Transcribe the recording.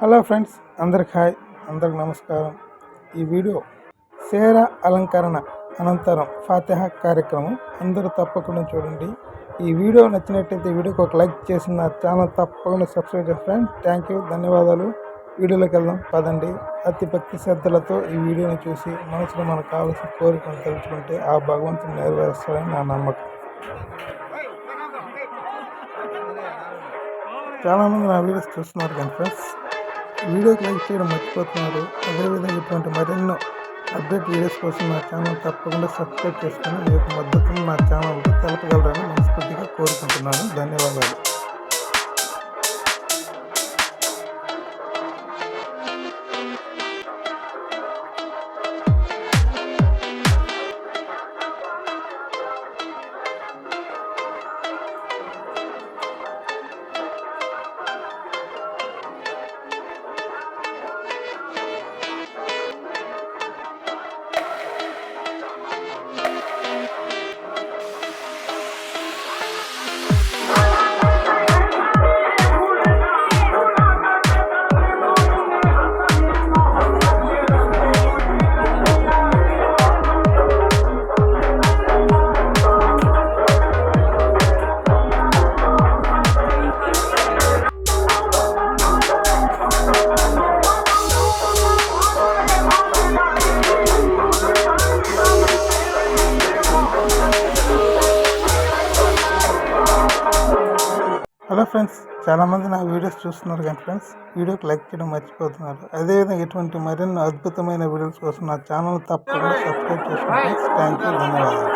Hello friends, అందరికి hi, అందరికి నమస్కారం. ఈ వీడియో సేరా అలంకరణ అనంతరం ఫాతిహా కార్యక్రమం అందరూ తప్పకుండా చూడండి. ఈ వీడియో నచ్చినట్టయితే వీడియోకి ఒక లైక్ చేసి నా ఛానల్ తప్పకుండా సబ్స్క్రైబ్ చేస్తాను. థ్యాంక్ యూ, ధన్యవాదాలు. వీడియోలోకి వెళ్దాం పదండి. అతి భక్తి శ్రద్ధలతో ఈ వీడియోని చూసి మనసులో మనకు కావాల్సిన కోరికను తెలుసుకుంటే ఆ భగవంతుని నెరవేరుస్తాడని నా నమ్మకం. చాలామంది నా వీడియోస్ చూస్తున్నారు కానీ ఫ్రెండ్స్, వీడియోకి లైక్ చేయడం మర్చిపోతున్నారు. అదేవిధంగా ఇటువంటి మరెన్నో అప్డేట్ వీడియోస్ కోసం నా ఛానల్ తప్పకుండా సబ్స్క్రైబ్ చేసుకుని మీ యొక్క మద్దతును నా ఛానల్కి తెలపగలరని మనస్ఫూర్తిగా కోరుకుంటున్నాను. ధన్యవాదాలు. హలో ఫ్రెండ్స్, చాలామంది నా వీడియోస్ చూస్తున్నారు కానీ ఫ్రెండ్స్, వీడియోకి లైక్ చేయడం మర్చిపోతున్నారు. అదేవిధంగా ఇటువంటి మరెన్నో అద్భుతమైన వీడియోస్ కోసం నా ఛానల్ తప్పకుండా సబ్స్క్రైబ్ చేసుకోండి. థ్యాంక్ యూ, ధన్యవాదాలు.